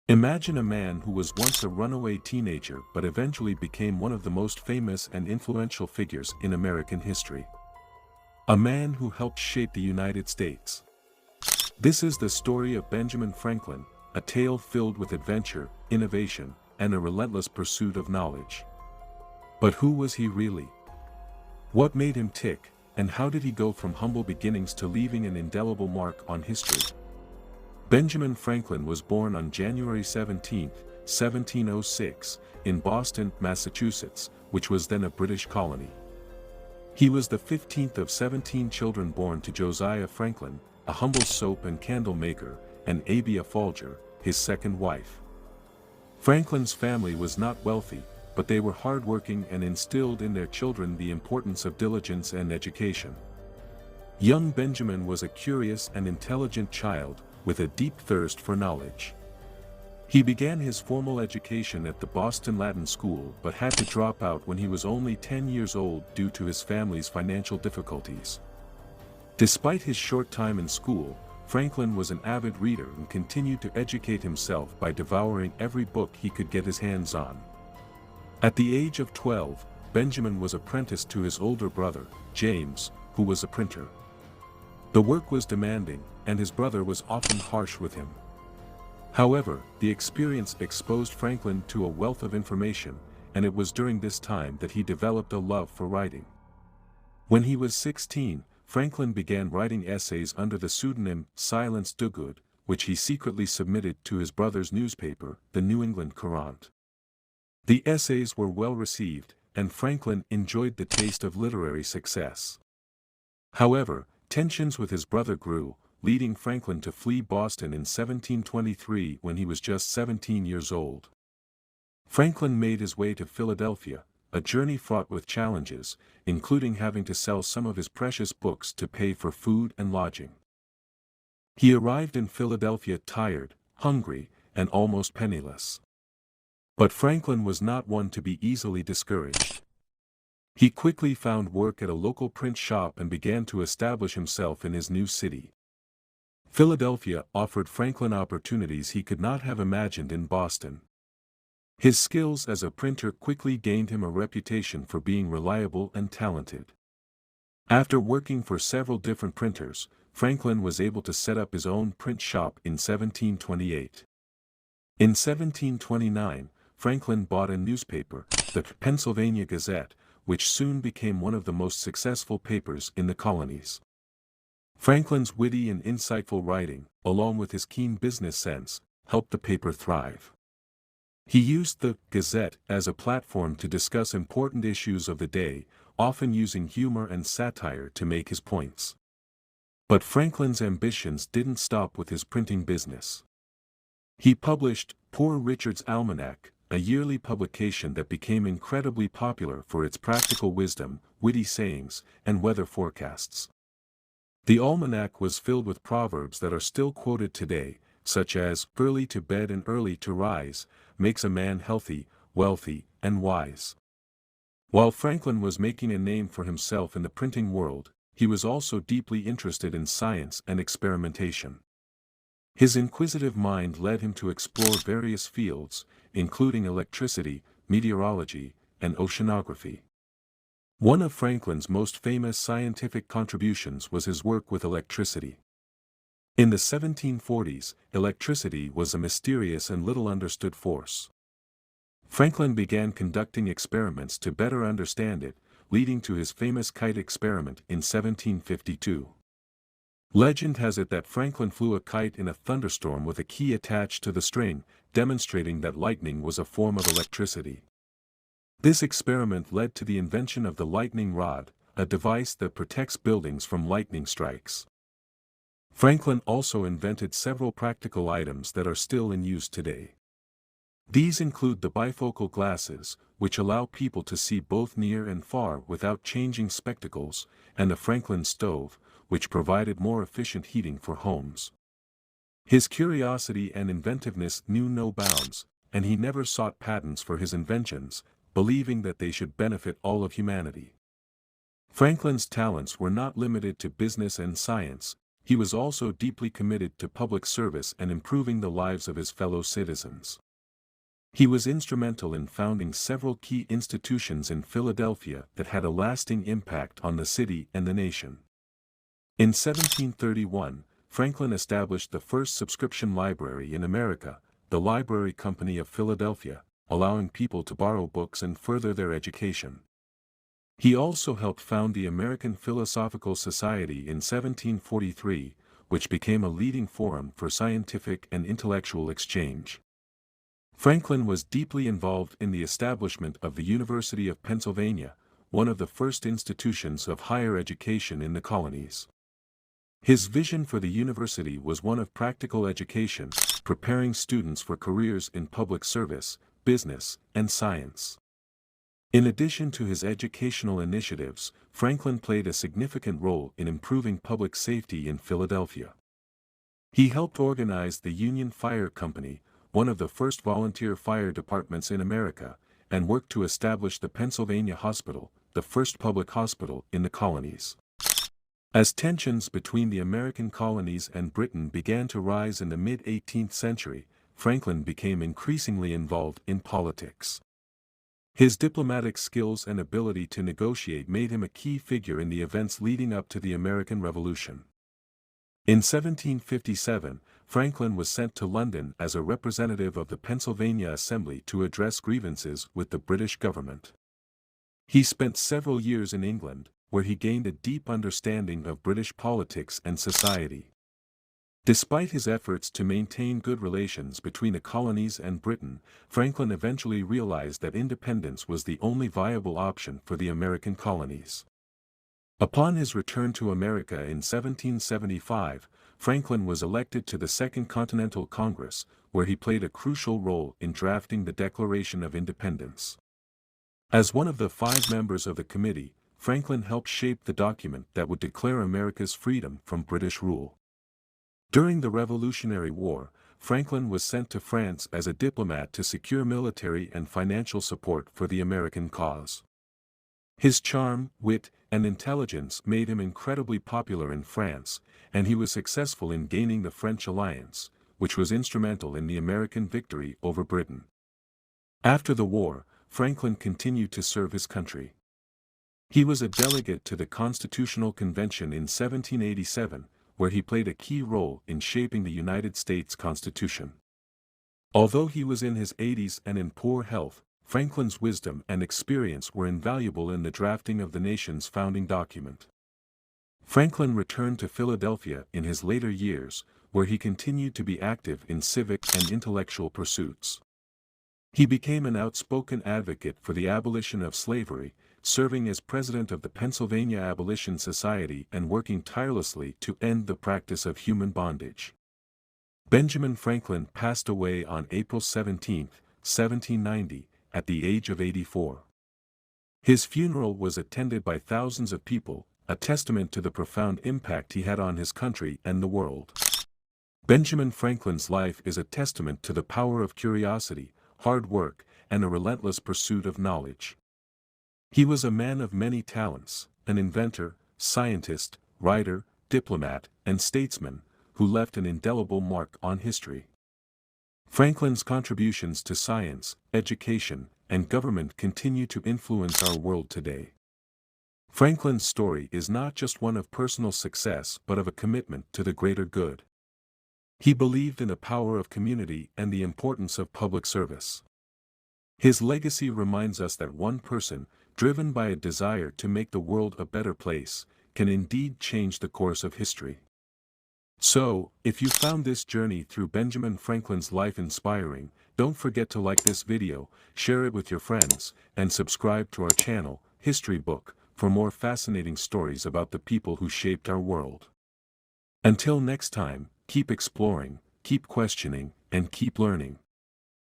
Imagine a man who was once a runaway teenager but eventually became one of the most famous and influential figures in American history. A man who helped shape the United States. This is the story of Benjamin Franklin, a tale filled with adventure, innovation, and a relentless pursuit of knowledge. But who was he really? What made him tick, and how did he go from humble beginnings to leaving an indelible mark on history? Benjamin Franklin was born on January 17, 1706, in Boston, Massachusetts, which was then a British colony. He was the 15th of 17 children born to Josiah Franklin, a humble soap and candle maker, and Abia Folger, his second wife. Franklin's family was not wealthy, but they were hardworking and instilled in their children the importance of diligence and education. Young Benjamin was a curious and intelligent child, with a deep thirst for knowledge. He began his formal education at the Boston Latin School but had to drop out when he was only 10 years old due to his family's financial difficulties. Despite his short time in school, Franklin was an avid reader and continued to educate himself by devouring every book he could get his hands on. At the age of 12, Benjamin was apprenticed to his older brother, James, who was a printer. The work was demanding, and his brother was often harsh with him. However, the experience exposed Franklin to a wealth of information, and it was during this time that he developed a love for writing. When he was 16, Franklin began writing essays under the pseudonym Silence Dogood, which he secretly submitted to his brother's newspaper, the New England Courant. The essays were well received, and Franklin enjoyed the taste of literary success. However, tensions with his brother grew, leading Franklin to flee Boston in 1723 when he was just 17 years old. Franklin made his way to Philadelphia, a journey fraught with challenges, including having to sell some of his precious books to pay for food and lodging. He arrived in Philadelphia tired, hungry, and almost penniless. But Franklin was not one to be easily discouraged. He quickly found work at a local print shop and began to establish himself in his new city. Philadelphia offered Franklin opportunities he could not have imagined in Boston. His skills as a printer quickly gained him a reputation for being reliable and talented. After working for several different printers, Franklin was able to set up his own print shop in 1728. In 1729, Franklin bought a newspaper, the Pennsylvania Gazette, which soon became one of the most successful papers in the colonies. Franklin's witty and insightful writing, along with his keen business sense, helped the paper thrive. He used the Gazette as a platform to discuss important issues of the day, often using humor and satire to make his points. But Franklin's ambitions didn't stop with his printing business. He published Poor Richard's Almanac, a yearly publication that became incredibly popular for its practical wisdom, witty sayings, and weather forecasts. The almanac was filled with proverbs that are still quoted today, such as, "Early to bed and early to rise, makes a man healthy, wealthy, and wise." While Franklin was making a name for himself in the printing world, he was also deeply interested in science and experimentation. His inquisitive mind led him to explore various fields, including electricity, meteorology, and oceanography. One of Franklin's most famous scientific contributions was his work with electricity. In the 1740s, electricity was a mysterious and little understood force. Franklin began conducting experiments to better understand it, leading to his famous kite experiment in 1752. Legend has it that Franklin flew a kite in a thunderstorm with a key attached to the string, demonstrating that lightning was a form of electricity. This experiment led to the invention of the lightning rod, a device that protects buildings from lightning strikes. Franklin also invented several practical items that are still in use today. These include the bifocal glasses, which allow people to see both near and far without changing spectacles, and the Franklin stove, which provided more efficient heating for homes. His curiosity and inventiveness knew no bounds, and he never sought patents for his inventions, believing that they should benefit all of humanity. Franklin's talents were not limited to business and science. he was also deeply committed to public service and improving the lives of his fellow citizens. He was instrumental in founding several key institutions in Philadelphia that had a lasting impact on the city and the nation. In 1731, Franklin established the first subscription library in America, the Library Company of Philadelphia, allowing people to borrow books and further their education. He also helped found the American Philosophical Society in 1743, which became a leading forum for scientific and intellectual exchange. Franklin was deeply involved in the establishment of the University of Pennsylvania, one of the first institutions of higher education in the colonies. His vision for the university was one of practical education, preparing students for careers in public service, business, and science. In addition to his educational initiatives, Franklin played a significant role in improving public safety in Philadelphia. He helped organize the Union Fire Company, one of the first volunteer fire departments in America, and worked to establish the Pennsylvania Hospital, the first public hospital in the colonies. As tensions between the American colonies and Britain began to rise in the mid-18th century, Franklin became increasingly involved in politics. His diplomatic skills and ability to negotiate made him a key figure in the events leading up to the American Revolution. In 1757, Franklin was sent to London as a representative of the Pennsylvania Assembly to address grievances with the British government. He spent several years in England, where he gained a deep understanding of British politics and society. Despite his efforts to maintain good relations between the colonies and Britain, Franklin eventually realized that independence was the only viable option for the American colonies. Upon his return to America in 1775, Franklin was elected to the Second Continental Congress, where he played a crucial role in drafting the Declaration of Independence. As one of the 5 members of the committee, Franklin helped shape the document that would declare America's freedom from British rule. During the Revolutionary War, Franklin was sent to France as a diplomat to secure military and financial support for the American cause. His charm, wit, and intelligence made him incredibly popular in France, and he was successful in gaining the French alliance, which was instrumental in the American victory over Britain. After the war, Franklin continued to serve his country. He was a delegate to the Constitutional Convention in 1787, where he played a key role in shaping the United States Constitution. Although he was in his 80s and in poor health, Franklin's wisdom and experience were invaluable in the drafting of the nation's founding document. Franklin returned to Philadelphia in his later years, where he continued to be active in civic and intellectual pursuits. He became an outspoken advocate for the abolition of slavery, serving as president of the Pennsylvania Abolition Society and working tirelessly to end the practice of human bondage. Benjamin Franklin passed away on April 17, 1790, at the age of 84. His funeral was attended by thousands of people, a testament to the profound impact he had on his country and the world. Benjamin Franklin's life is a testament to the power of curiosity, hard work, and a relentless pursuit of knowledge. He was a man of many talents, an inventor, scientist, writer, diplomat, and statesman, who left an indelible mark on history. Franklin's contributions to science, education, and government continue to influence our world today. Franklin's story is not just one of personal success but of a commitment to the greater good. He believed in the power of community and the importance of public service. His legacy reminds us that one person, driven by a desire to make the world a better place, can indeed change the course of history. So, if you found this journey through Benjamin Franklin's life inspiring, don't forget to like this video, share it with your friends, and subscribe to our channel, History Book, for more fascinating stories about the people who shaped our world. Until next time, keep exploring, keep questioning, and keep learning.